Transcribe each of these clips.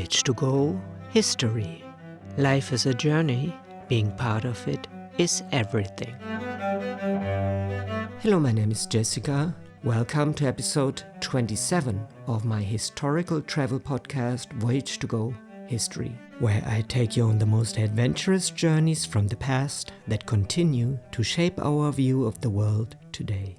Voyage to go, history. Life is a journey, being part of it is everything. Hello, my name is Jessica. Welcome to episode 27 of my historical travel podcast, Voyage to go, history, where I take you on the most adventurous journeys from the past that continue to shape our view of the world today.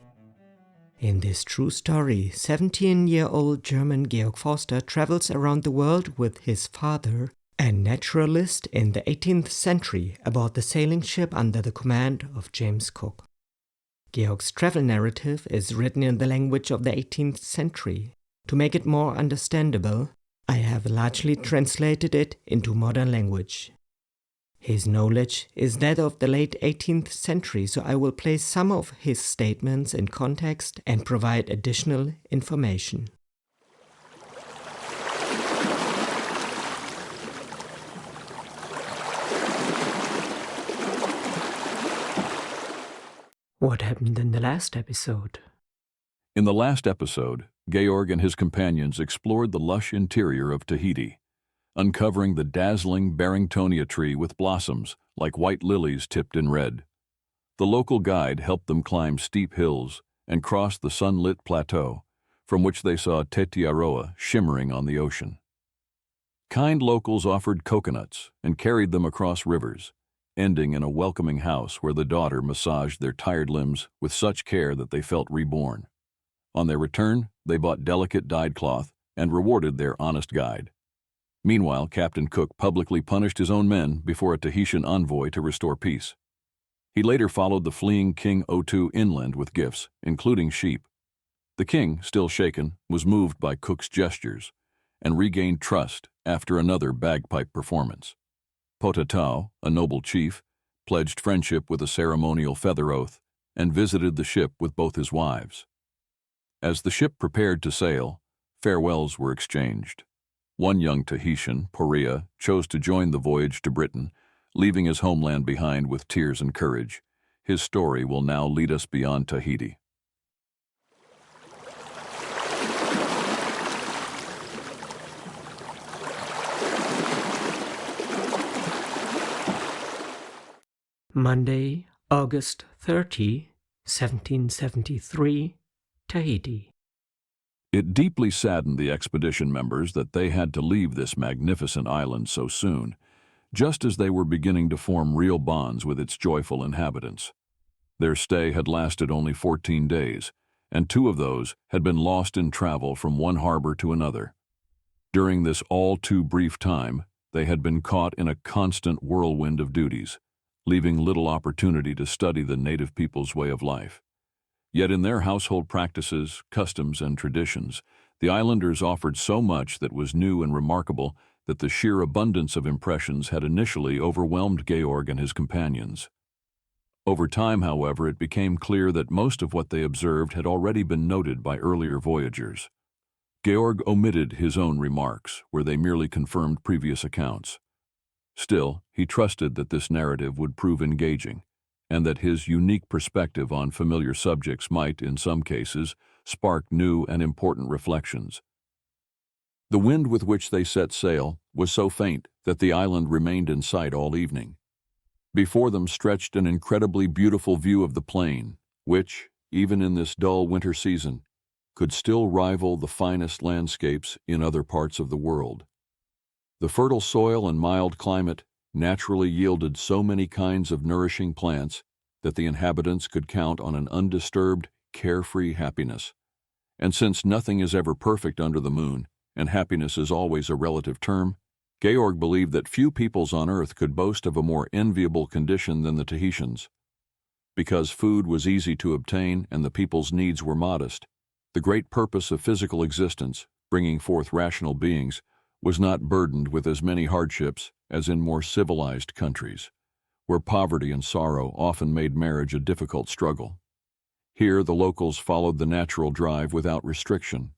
In this true story, 17-year-old German Georg Forster travels around the world with his father, a naturalist in the 18th century, aboard the sailing ship under the command of James Cook. Georg's travel narrative is written in the language of the 18th century. To make it more understandable, I have largely translated it into modern language. His knowledge is that of the late 18th century, so I will place some of his statements in context and provide additional information. What happened in the last episode? In the last episode, Georg and his companions explored the lush interior of Tahiti, uncovering the dazzling Barringtonia tree with blossoms like white lilies tipped in red. The local guide helped them climb steep hills and cross the sunlit plateau, from which they saw Tetiaroa shimmering on the ocean. Kind locals offered coconuts and carried them across rivers, ending in a welcoming house where the daughter massaged their tired limbs with such care that they felt reborn. On their return, they bought delicate dyed cloth and rewarded their honest guide. Meanwhile, Captain Cook publicly punished his own men before a Tahitian envoy to restore peace. He later followed the fleeing King Otu inland with gifts, including sheep. The king, still shaken, was moved by Cook's gestures and regained trust after another bagpipe performance. Potatau, a noble chief, pledged friendship with a ceremonial feather oath and visited the ship with both his wives. As the ship prepared to sail, farewells were exchanged. One young Tahitian, Porea, chose to join the voyage to Britain, leaving his homeland behind with tears and courage. His story will now lead us beyond Tahiti. Monday, August 30, 1773, Tahiti. It deeply saddened the expedition members that they had to leave this magnificent island so soon, just as they were beginning to form real bonds with its joyful inhabitants. Their stay had lasted only 14 days, and 2 of those had been lost in travel from one harbor to another. During this all too brief time, they had been caught in a constant whirlwind of duties, leaving little opportunity to study the native people's way of life. Yet in their household practices, customs, and traditions, the islanders offered so much that was new and remarkable that the sheer abundance of impressions had initially overwhelmed Georg and his companions. Over time, however, it became clear that most of what they observed had already been noted by earlier voyagers. Georg omitted his own remarks, where they merely confirmed previous accounts. Still, he trusted that this narrative would prove engaging, and that his unique perspective on familiar subjects might, in some cases, spark new and important reflections. The wind with which they set sail was so faint that the island remained in sight all evening. Before them stretched an incredibly beautiful view of the plain, which, even in this dull winter season, could still rival the finest landscapes in other parts of the world. The fertile soil and mild climate naturally yielded so many kinds of nourishing plants that the inhabitants could count on an undisturbed, carefree happiness. And since nothing is ever perfect under the moon, and happiness is always a relative term, Georg believed that few peoples on earth could boast of a more enviable condition than the Tahitians. Because food was easy to obtain and the people's needs were modest, the great purpose of physical existence, bringing forth rational beings, was not burdened with as many hardships as in more civilized countries, where poverty and sorrow often made marriage a difficult struggle. Here the locals followed the natural drive without restriction,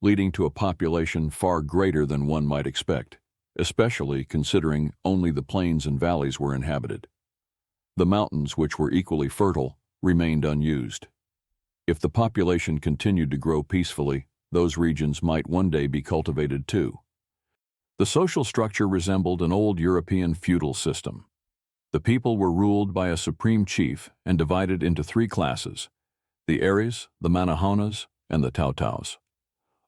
leading to a population far greater than one might expect, especially considering only the plains and valleys were inhabited. The mountains, which were equally fertile, remained unused. If the population continued to grow peacefully, those regions might one day be cultivated too. The social structure resembled an old European feudal system. The people were ruled by a supreme chief and divided into three classes: the Aries, the Manahonas, and the Tautaus.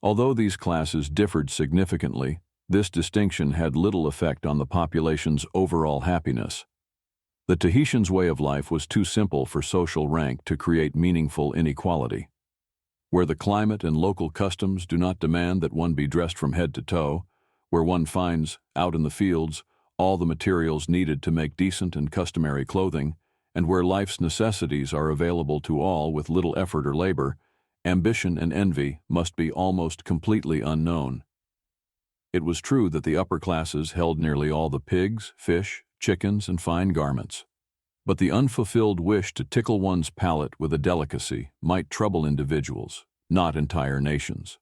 Although these classes differed significantly, this distinction had little effect on the population's overall happiness. The Tahitians' way of life was too simple for social rank to create meaningful inequality. Where the climate and local customs do not demand that one be dressed from head to toe, where one finds, out in the fields, all the materials needed to make decent and customary clothing, and where life's necessities are available to all with little effort or labor, ambition and envy must be almost completely unknown. It was true that the upper classes held nearly all the pigs, fish, chickens, and fine garments. But the unfulfilled wish to tickle one's palate with a delicacy might trouble individuals, not entire nations.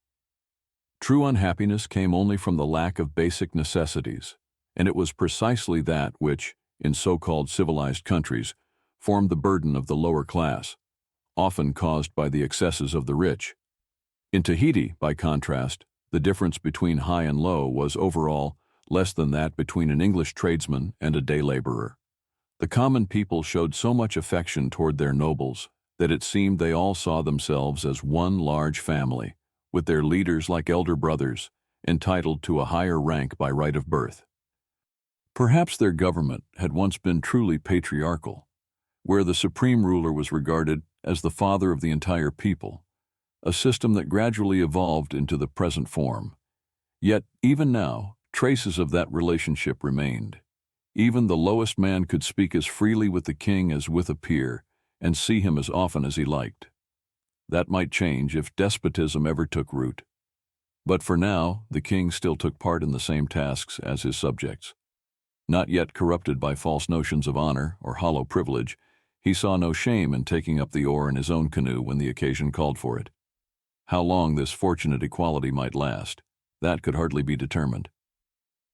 True unhappiness came only from the lack of basic necessities, and it was precisely that which, in so-called civilized countries, formed the burden of the lower class, often caused by the excesses of the rich. In Tahiti, by contrast, the difference between high and low was overall less than that between an English tradesman and a day laborer. The common people showed so much affection toward their nobles that it seemed they all saw themselves as one large family, with their leaders like elder brothers, entitled to a higher rank by right of birth. Perhaps their government had once been truly patriarchal, where the supreme ruler was regarded as the father of the entire people, a system that gradually evolved into the present form. Yet, even now, traces of that relationship remained. Even the lowest man could speak as freely with the king as with a peer, and see him as often as he liked. That might change if despotism ever took root. But for now, the king still took part in the same tasks as his subjects. Not yet corrupted by false notions of honor or hollow privilege, he saw no shame in taking up the oar in his own canoe when the occasion called for it. How long this fortunate equality might last, that could hardly be determined.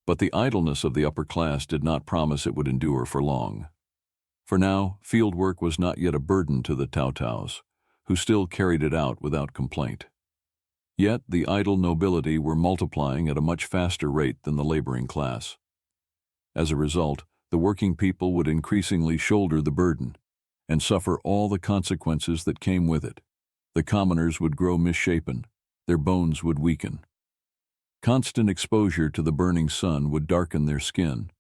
But the idleness of the upper class did not promise it would endure for long. For now, field work was not yet a burden to the Tautaus, who still carried it out without complaint. Yet the idle nobility were multiplying at a much faster rate than the laboring class. As a result, the working people would increasingly shoulder the burden and suffer all the consequences that came with it. The commoners would grow misshapen, their bones would weaken. Constant exposure to the burning sun would darken their skin,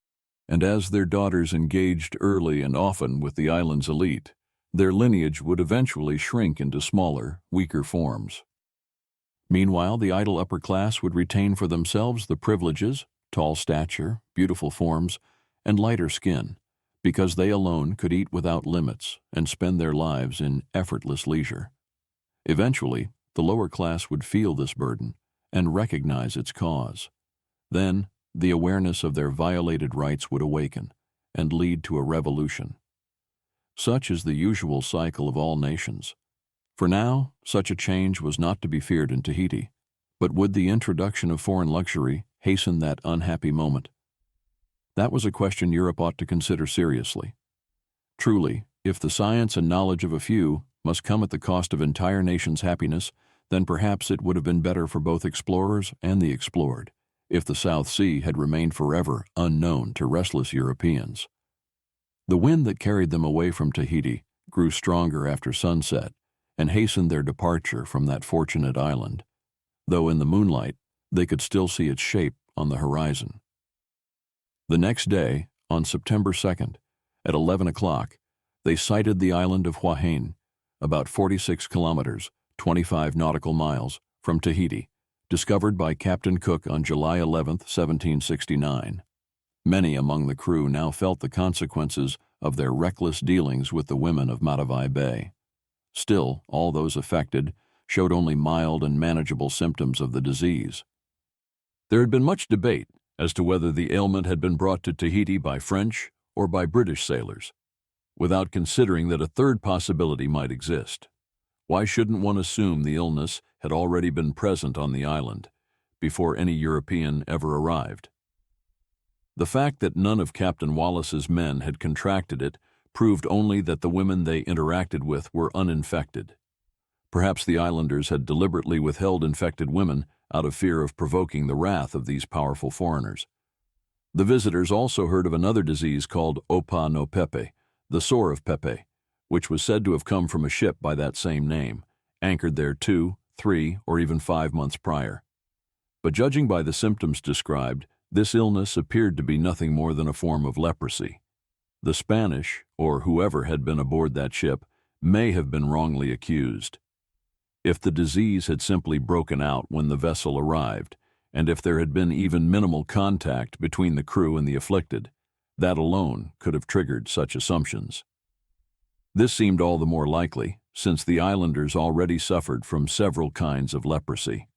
and as their daughters engaged early and often with the island's elite, their lineage would eventually shrink into smaller, weaker forms. Meanwhile, the idle upper class would retain for themselves the privileges, tall stature, beautiful forms, and lighter skin, because they alone could eat without limits and spend their lives in effortless leisure. Eventually, the lower class would feel this burden and recognize its cause. Then, the awareness of their violated rights would awaken and lead to a revolution. Such is the usual cycle of all nations. For now, such a change was not to be feared in Tahiti, but would the introduction of foreign luxury hasten that unhappy moment? That was a question Europe ought to consider seriously. Truly, if the science and knowledge of a few must come at the cost of entire nations' happiness, then perhaps it would have been better for both explorers and the explored if the South Sea had remained forever unknown to restless Europeans. The wind that carried them away from Tahiti grew stronger after sunset and hastened their departure from that fortunate island, though in the moonlight they could still see its shape on the horizon. The next day, on September 2nd, at 11 o'clock, they sighted the island of Huahine, about 46 kilometers, 25 nautical miles, from Tahiti, discovered by Captain Cook on July 11, 1769. Many among the crew now felt the consequences of their reckless dealings with the women of Matavai Bay. Still, all those affected showed only mild and manageable symptoms of the disease. There had been much debate as to whether the ailment had been brought to Tahiti by French or by British sailors, without considering that a third possibility might exist. Why shouldn't one assume the illness had already been present on the island before any European ever arrived? The fact that none of Captain Wallace's men had contracted it proved only that the women they interacted with were uninfected. Perhaps the islanders had deliberately withheld infected women out of fear of provoking the wrath of these powerful foreigners. The visitors also heard of another disease called Opa no Pepe, the sore of Pepe, which was said to have come from a ship by that same name, anchored there 2, 3, or even 5 months prior. But judging by the symptoms described, this illness appeared to be nothing more than a form of leprosy. The Spanish, or whoever had been aboard that ship, may have been wrongly accused. If the disease had simply broken out when the vessel arrived, and if there had been even minimal contact between the crew and the afflicted, that alone could have triggered such assumptions. This seemed all the more likely, since the islanders already suffered from several kinds of leprosy,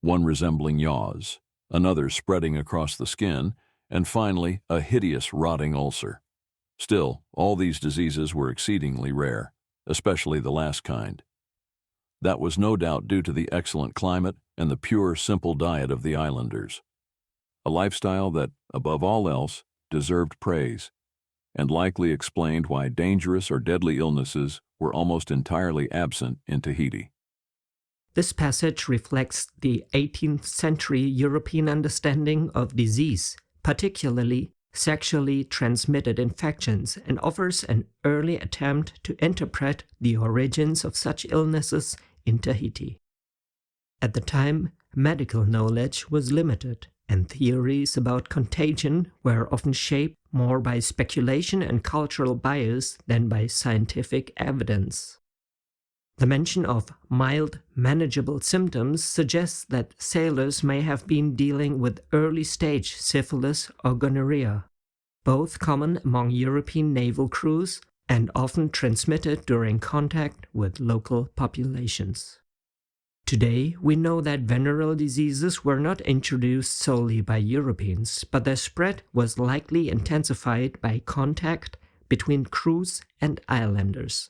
one resembling yaws, another spreading across the skin, and finally a hideous rotting ulcer. Still, all these diseases were exceedingly rare, especially the last kind. That was no doubt due to the excellent climate and the pure, simple diet of the islanders, a lifestyle that, above all else, deserved praise, and likely explained why dangerous or deadly illnesses were almost entirely absent in Tahiti. This passage reflects the 18th century European understanding of disease, particularly sexually transmitted infections, and offers an early attempt to interpret the origins of such illnesses in Tahiti. At the time, medical knowledge was limited, and theories about contagion were often shaped more by speculation and cultural bias than by scientific evidence. The mention of mild, manageable symptoms suggests that sailors may have been dealing with early-stage syphilis or gonorrhea, both common among European naval crews and often transmitted during contact with local populations. Today, we know that venereal diseases were not introduced solely by Europeans, but their spread was likely intensified by contact between crews and islanders.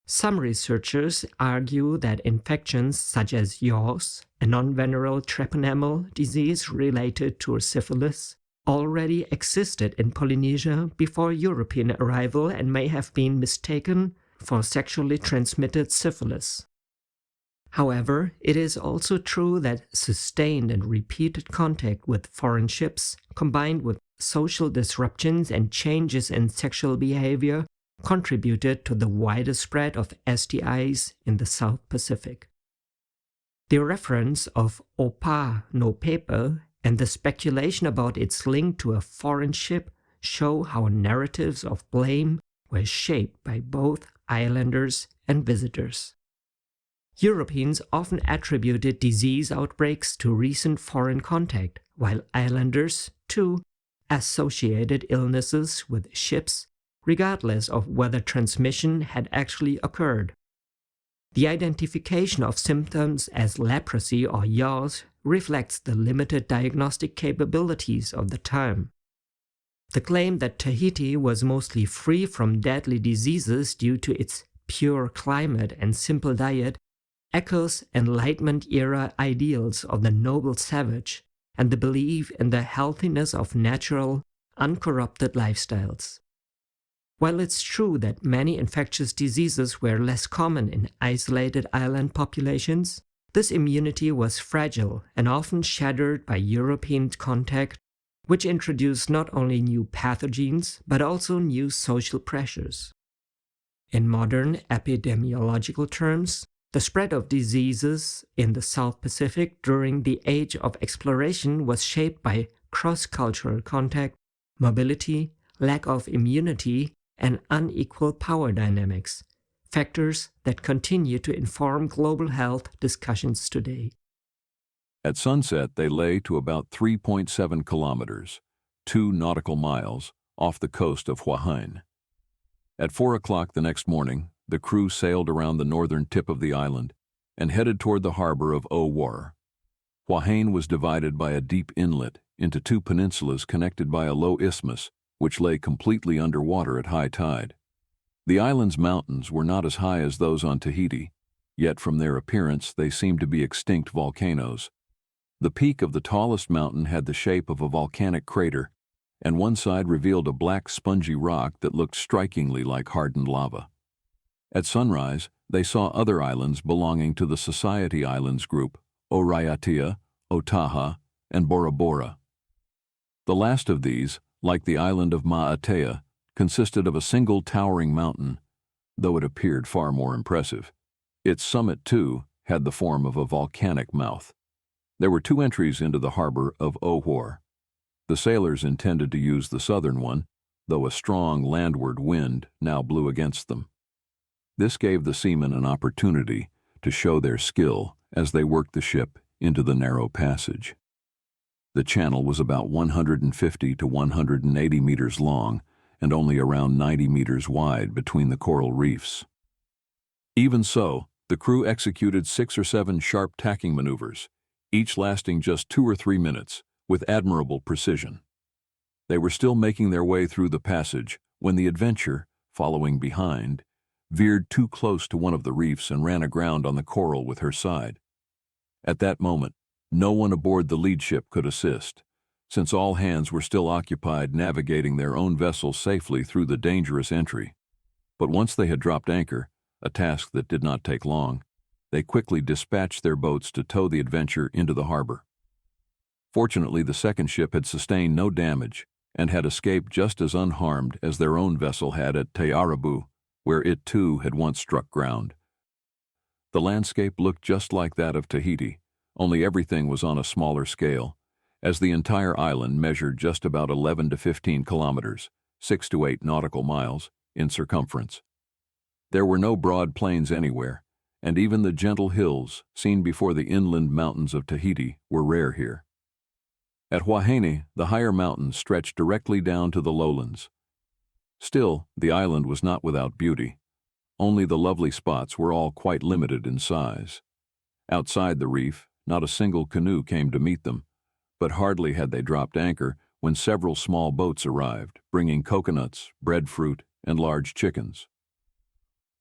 Some researchers argue that infections such as yaws, a non-venereal treponemal disease related to syphilis, already existed in Polynesia before European arrival and may have been mistaken for sexually transmitted syphilis. However, it is also true that sustained and repeated contact with foreign ships, combined with social disruptions and changes in sexual behavior, contributed to the wider spread of STIs in the South Pacific. The reference of Opa no Pepe and the speculation about its link to a foreign ship show how narratives of blame were shaped by both islanders and visitors. Europeans often attributed disease outbreaks to recent foreign contact, while islanders, too, associated illnesses with ships, regardless of whether transmission had actually occurred. The identification of symptoms as leprosy or yaws reflects the limited diagnostic capabilities of the time. The claim that Tahiti was mostly free from deadly diseases due to its pure climate and simple diet echoes Enlightenment-era ideals of the noble savage and the belief in the healthiness of natural, uncorrupted lifestyles. While it's true that many infectious diseases were less common in isolated island populations, this immunity was fragile and often shattered by European contact, which introduced not only new pathogens but also new social pressures. In modern epidemiological terms, the spread of diseases in the South Pacific during the Age of Exploration was shaped by cross-cultural contact, mobility, lack of immunity, and unequal power dynamics, factors that continue to inform global health discussions today. At sunset, they lay to about 3.7 kilometers, 2 nautical miles, off the coast of Huahine. At 4 o'clock the next morning, the crew sailed around the northern tip of the island and headed toward the harbor of O'War. Huaheine was divided by a deep inlet into 2 peninsulas connected by a low isthmus, which lay completely underwater at high tide. The island's mountains were not as high as those on Tahiti, yet from their appearance they seemed to be extinct volcanoes. The peak of the tallest mountain had the shape of a volcanic crater, and one side revealed a black spongy rock that looked strikingly like hardened lava. At sunrise, they saw other islands belonging to the Society Islands group, Oraiatia, Otaha, and Bora Bora. The last of these, like the island of Ma'atea, consisted of a single towering mountain, though it appeared far more impressive. Its summit, too, had the form of a volcanic mouth. There were 2 entries into the harbor of O'Whar. The sailors intended to use the southern one, though a strong landward wind now blew against them. This gave the seamen an opportunity to show their skill as they worked the ship into the narrow passage. The channel was about 150 to 180 meters long and only around 90 meters wide between the coral reefs. Even so, the crew executed 6 or 7 sharp tacking maneuvers, each lasting just 2 or 3 minutes, with admirable precision. They were still making their way through the passage when the Adventure, following behind, veered too close to one of the reefs and ran aground on the coral with her side. At that moment, no one aboard the lead ship could assist, since all hands were still occupied navigating their own vessel safely through the dangerous entry. But once they had dropped anchor, a task that did not take long, they quickly dispatched their boats to tow the Adventure into the harbor. Fortunately, the second ship had sustained no damage and had escaped just as unharmed as their own vessel had at Te Arabu, where it too had once struck ground. The landscape looked just like that of Tahiti, only everything was on a smaller scale, as the entire island measured just about 11 to 15 kilometers, 6 to 8 nautical miles, in circumference. There were no broad plains anywhere, and even the gentle hills, seen before the inland mountains of Tahiti, were rare here. At Huahine, the higher mountains stretched directly down to the lowlands. Still, the island was not without beauty. Only the lovely spots were all quite limited in size. Outside the reef, not a single canoe came to meet them, but hardly had they dropped anchor when several small boats arrived, bringing coconuts, breadfruit, and large chickens.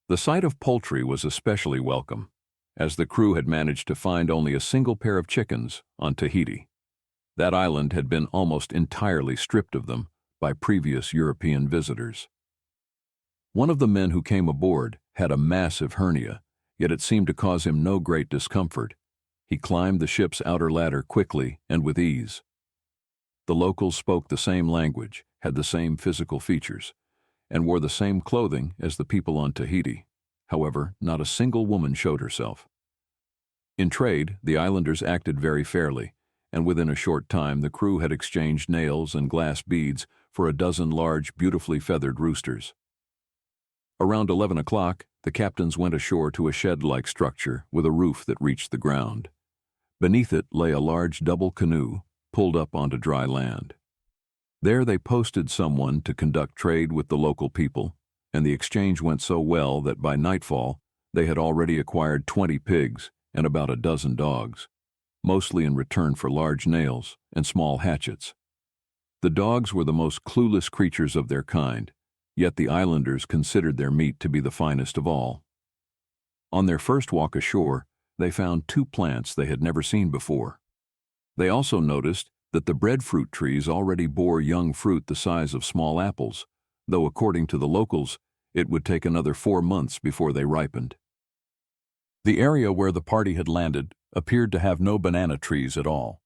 The sight of poultry was especially welcome, as the crew had managed to find only a single pair of chickens on Tahiti. That island had been almost entirely stripped of them by previous European visitors. One of the men who came aboard had a massive hernia, yet it seemed to cause him no great discomfort. He climbed the ship's outer ladder quickly and with ease. The locals spoke the same language, had the same physical features, and wore the same clothing as the people on Tahiti. However, not a single woman showed herself. In trade, the islanders acted very fairly, and within a short time the crew had exchanged nails and glass beads for a dozen large, beautifully feathered roosters. Around 11 o'clock, the captains went ashore to a shed-like structure with a roof that reached the ground. Beneath it lay a large double canoe, pulled up onto dry land. There they posted someone to conduct trade with the local people, and the exchange went so well that by nightfall they had already acquired 20 pigs and about a dozen dogs, mostly in return for large nails and small hatchets. The dogs were the most clueless creatures of their kind, yet the islanders considered their meat to be the finest of all. On their first walk ashore, they found 2 plants they had never seen before. They also noticed that the breadfruit trees already bore young fruit the size of small apples, though according to the locals, it would take another 4 months before they ripened. The area where the party had landed appeared to have no banana trees at all.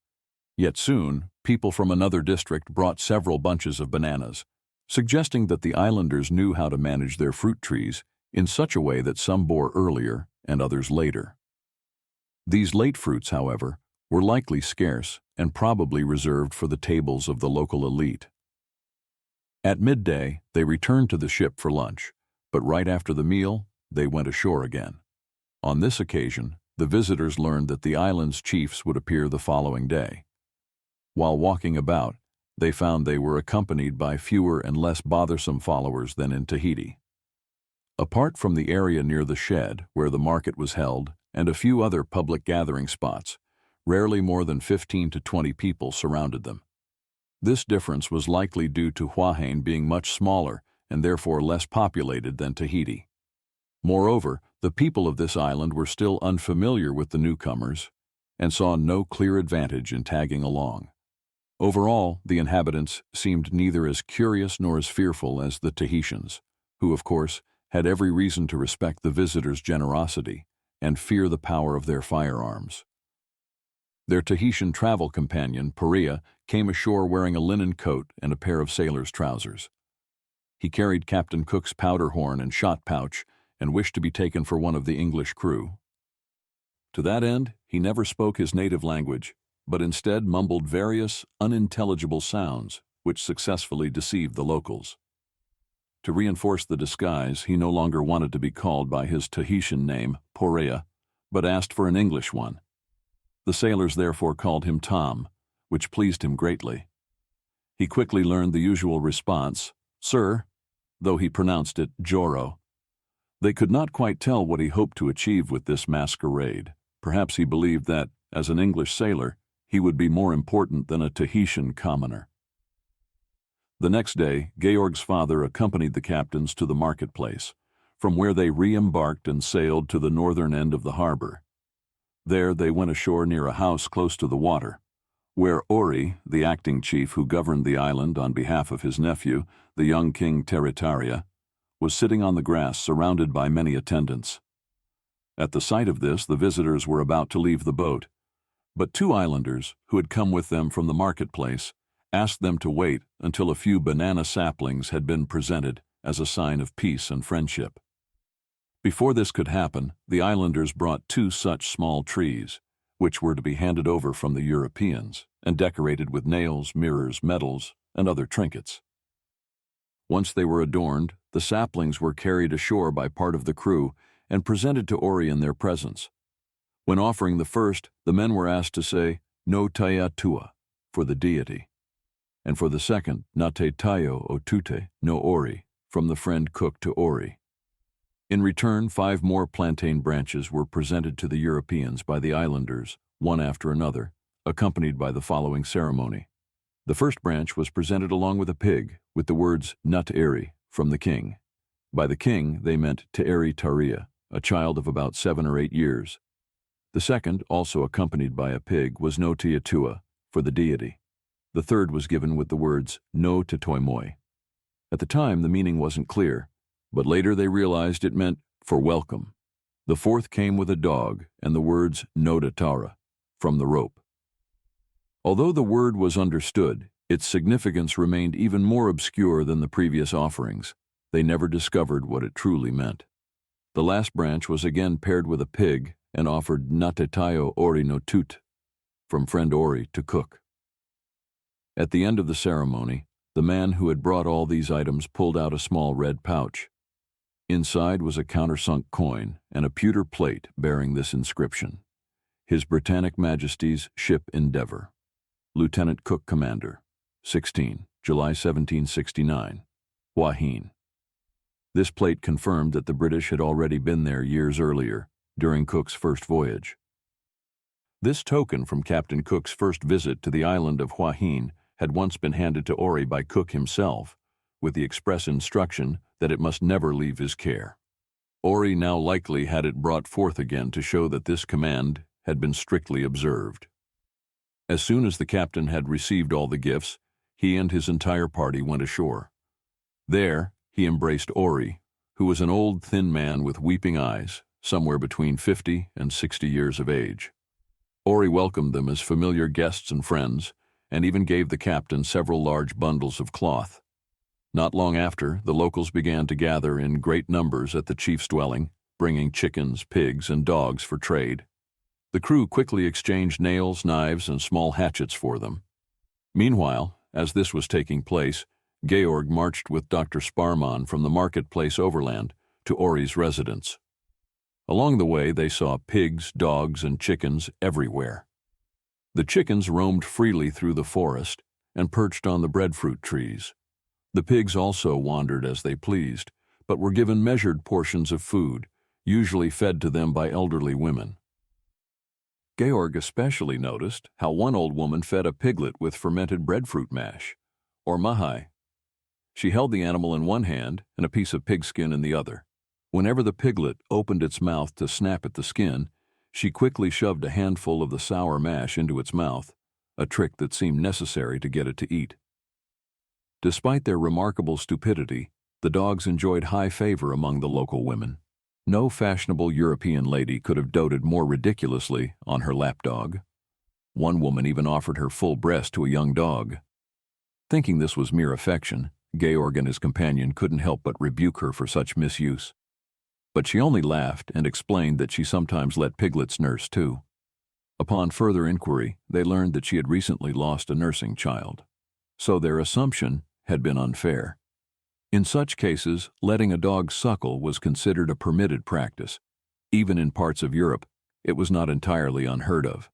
Yet soon, people from another district brought several bunches of bananas, suggesting that the islanders knew how to manage their fruit trees in such a way that some bore earlier and others later. These late fruits, however, were likely scarce and probably reserved for the tables of the local elite. At midday, they returned to the ship for lunch, but right after the meal, they went ashore again. On this occasion, the visitors learned that the island's chiefs would appear the following day. While walking about, they found they were accompanied by fewer and less bothersome followers than in Tahiti. Apart from the area near the shed where the market was held and a few other public gathering spots, rarely more than 15 to 20 people surrounded them. This difference was likely due to Huahine being much smaller and therefore less populated than Tahiti. Moreover, the people of this island were still unfamiliar with the newcomers and saw no clear advantage in tagging along. Overall, the inhabitants seemed neither as curious nor as fearful as the Tahitians, who, of course, had every reason to respect the visitors' generosity and fear the power of their firearms. Their Tahitian travel companion, Porea, came ashore wearing a linen coat and a pair of sailor's trousers. He carried Captain Cook's powder horn and shot pouch and wished to be taken for one of the English crew. To that end, he never spoke his native language, but instead mumbled various unintelligible sounds which successfully deceived the locals. To reinforce the disguise, he no longer wanted to be called by his Tahitian name, Porea, but asked for an English one. The sailors therefore called him Tom, which pleased him greatly. He quickly learned the usual response, "Sir," though he pronounced it Joro. They could not quite tell what he hoped to achieve with this masquerade. Perhaps he believed that, as an English sailor, he would be more important than a Tahitian commoner. The next day, Georg's father accompanied the captains to the marketplace, from where they re-embarked and sailed to the northern end of the harbor. There they went ashore near a house close to the water, where Ori, the acting chief who governed the island on behalf of his nephew, the young king Teritaria, was sitting on the grass surrounded by many attendants. At the sight of this, the visitors were about to leave the boat, but two islanders, who had come with them from the marketplace, asked them to wait until a few banana saplings had been presented as a sign of peace and friendship. Before this could happen, the islanders brought two such small trees, which were to be handed over from the Europeans and decorated with nails, mirrors, medals, and other trinkets. Once they were adorned, the saplings were carried ashore by part of the crew and presented to Ori in their presence. When offering the first, the men were asked to say, "No taia tua," for the deity, and for the second, "Nate taio o tute, no Ori," from the friend Cook to Ori. In return, 5 more plantain branches were presented to the Europeans by the islanders, one after another, accompanied by the following ceremony. The first branch was presented along with a pig, with the words "Nut Eri" from the king. By the king, they meant Te Eri Taria, a child of about 7 or 8 years. The second, also accompanied by a pig, was No Tiatua, for the deity. The third was given with the words No Te Toimoi. At the time, the meaning wasn't clear, but later they realized it meant for welcome. The fourth came with a dog and the words No Te Tara, from the rope. Although the word was understood, its significance remained even more obscure than the previous offerings. They never discovered what it truly meant. The last branch was again paired with a pig and offered Natetayo Ori no Tut, from friend Ori to Cook. At the end of the ceremony, the man who had brought all these items pulled out a small red pouch. Inside was a countersunk coin and a pewter plate bearing this inscription: His Britannic Majesty's ship Endeavour, Lieutenant Cook Commander, 16, July 1769, Huahine. This plate confirmed that the British had already been there years earlier, during Cook's first voyage. This token from Captain Cook's first visit to the island of Huahine had once been handed to Ori by Cook himself, with the express instruction that it must never leave his care. Ori now likely had it brought forth again to show that this command had been strictly observed. As soon as the captain had received all the gifts, he and his entire party went ashore. There, he embraced Ori, who was an old, thin man with weeping eyes, somewhere between 50 and 60 years of age. Ori welcomed them as familiar guests and friends, and even gave the captain several large bundles of cloth. Not long after, the locals began to gather in great numbers at the chief's dwelling, bringing chickens, pigs, and dogs for trade. The crew quickly exchanged nails, knives, and small hatchets for them. Meanwhile, as this was taking place, Georg marched with Dr. Sparman from the marketplace overland to Ori's residence. Along the way, they saw pigs, dogs, and chickens everywhere. The chickens roamed freely through the forest and perched on the breadfruit trees. The pigs also wandered as they pleased, but were given measured portions of food, usually fed to them by elderly women. Georg especially noticed how one old woman fed a piglet with fermented breadfruit mash, or mahai. She held the animal in one hand and a piece of pigskin in the other. Whenever the piglet opened its mouth to snap at the skin, she quickly shoved a handful of the sour mash into its mouth, a trick that seemed necessary to get it to eat. Despite their remarkable stupidity, the dogs enjoyed high favor among the local women. No fashionable European lady could have doted more ridiculously on her lapdog. One woman even offered her full breast to a young dog. Thinking this was mere affection, Georg and his companion couldn't help but rebuke her for such misuse. But she only laughed and explained that she sometimes let piglets nurse too. Upon further inquiry, they learned that she had recently lost a nursing child. So their assumption had been unfair. In such cases, letting a dog suckle was considered a permitted practice. Even in parts of Europe, it was not entirely unheard of.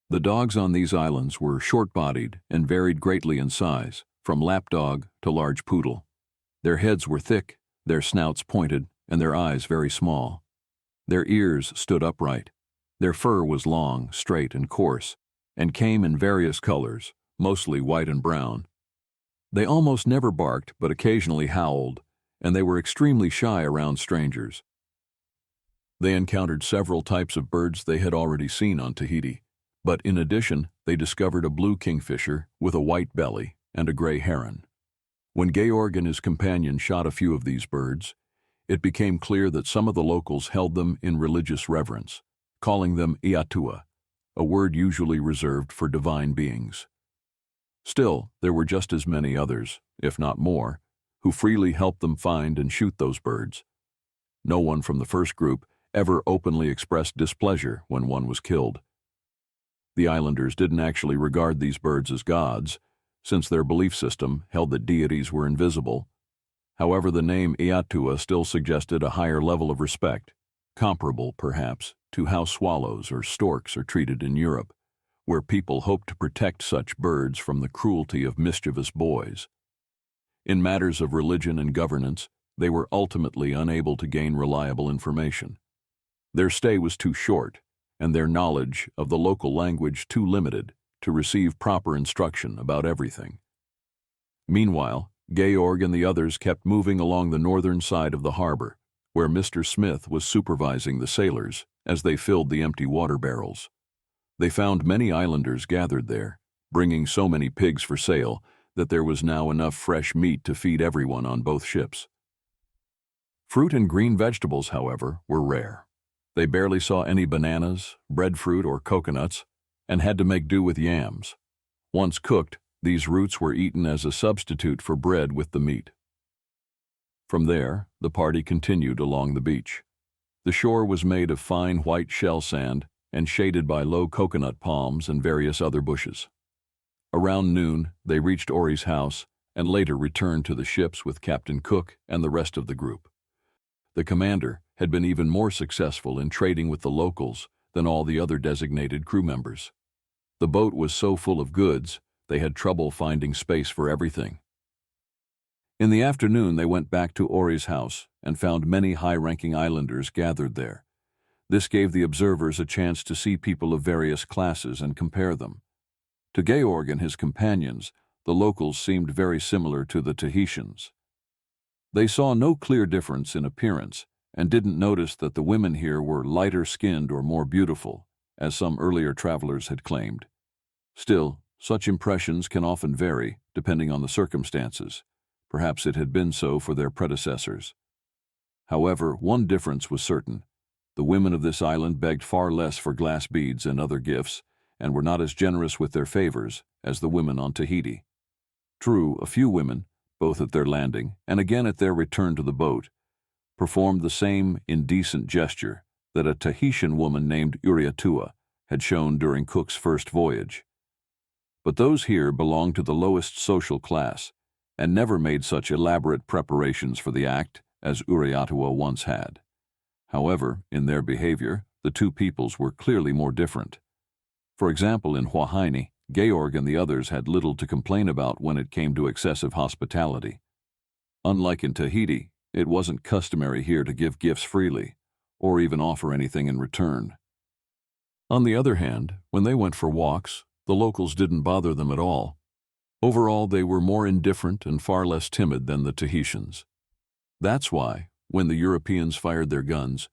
The dogs on these islands were short-bodied and varied greatly in size, from lapdog to large poodle. Their heads were thick, their snouts pointed, and their eyes very small. Their ears stood upright. Their fur was long, straight, and coarse, and came in various colors, mostly white and brown. They almost never barked, but occasionally howled, and they were extremely shy around strangers. They encountered several types of birds they had already seen on Tahiti, but in addition, they discovered a blue kingfisher with a white belly and a gray heron. When Georg and his companion shot a few of these birds, it became clear that some of the locals held them in religious reverence, calling them Iatua, a word usually reserved for divine beings. Still, there were just as many others, if not more, who freely helped them find and shoot those birds. No one from the first group ever openly expressed displeasure when one was killed. The islanders didn't actually regard these birds as gods, since their belief system held that deities were invisible. However, the name Iatua still suggested a higher level of respect, comparable, perhaps, to how swallows or storks are treated in Europe, where people hope to protect such birds from the cruelty of mischievous boys. In matters of religion and governance, they were ultimately unable to gain reliable information. Their stay was too short, and their knowledge of the local language too limited to receive proper instruction about everything. Meanwhile, Georg and the others kept moving along the northern side of the harbor, where Mr. Smith was supervising the sailors as they filled the empty water barrels. They found many islanders gathered there, bringing so many pigs for sale that there was now enough fresh meat to feed everyone on both ships. Fruit and green vegetables, however, were rare. They barely saw any bananas, breadfruit, or coconuts, and had to make do with yams. Once cooked, these roots were eaten as a substitute for bread with the meat. From there, the party continued along the beach. The shore was made of fine white shell sand and shaded by low coconut palms and various other bushes. Around noon, they reached Ori's house and later returned to the ships with Captain Cook and the rest of the group. The commander had been even more successful in trading with the locals than all the other designated crew members. The boat was so full of goods, they had trouble finding space for everything. In the afternoon, they went back to Ori's house and found many high-ranking islanders gathered there. This gave the observers a chance to see people of various classes and compare them. To Georg and his companions, the locals seemed very similar to the Tahitians. They saw no clear difference in appearance and didn't notice that the women here were lighter-skinned or more beautiful, as some earlier travelers had claimed. Still, such impressions can often vary, depending on the circumstances. Perhaps it had been so for their predecessors. However, one difference was certain. The women of this island begged far less for glass beads and other gifts, and were not as generous with their favors as the women on Tahiti. True, a few women, both at their landing and again at their return to the boat, performed the same indecent gesture that a Tahitian woman named Uriatua had shown during Cook's first voyage. But those here belonged to the lowest social class and never made such elaborate preparations for the act as Uriatua once had. However, in their behavior, the two peoples were clearly more different. For example, in Huahine, Georg and the others had little to complain about when it came to excessive hospitality. Unlike in Tahiti, it wasn't customary here to give gifts freely, or even offer anything in return. On the other hand, when they went for walks, the locals didn't bother them at all. Overall, they were more indifferent and far less timid than the Tahitians. That's why, when the Europeans fired their guns,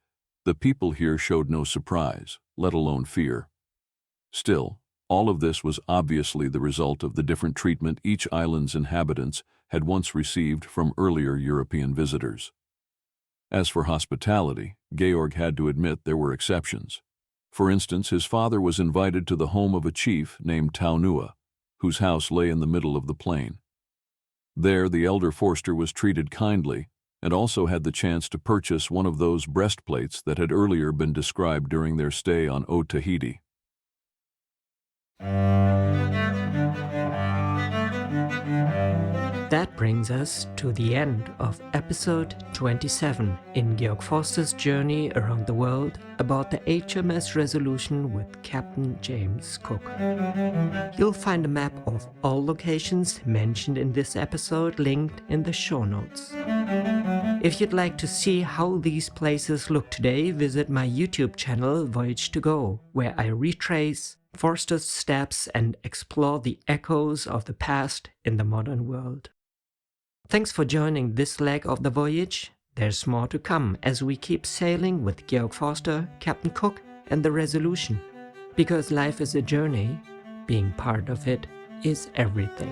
the people here showed no surprise, let alone fear. Still, all of this was obviously the result of the different treatment each island's inhabitants had once received from earlier European visitors. As for hospitality, Georg had to admit there were exceptions. For instance, his father was invited to the home of a chief named Taunua, whose house lay in the middle of the plain. There, the elder Forster was treated kindly and also had the chance to purchase one of those breastplates that had earlier been described during their stay on Tahiti. That brings us to the end of episode 27 in Georg Forster's journey around the world about the HMS Resolution with Captain James Cook. You'll find a map of all locations mentioned in this episode linked in the show notes. If you'd like to see how these places look today, visit my YouTube channel Voyage to Go, where I retrace Forster's steps and explore the echoes of the past in the modern world. Thanks for joining this leg of the voyage. There's more to come as we keep sailing with Georg Forster, Captain Cook and the Resolution. Because life is a journey, being part of it is everything.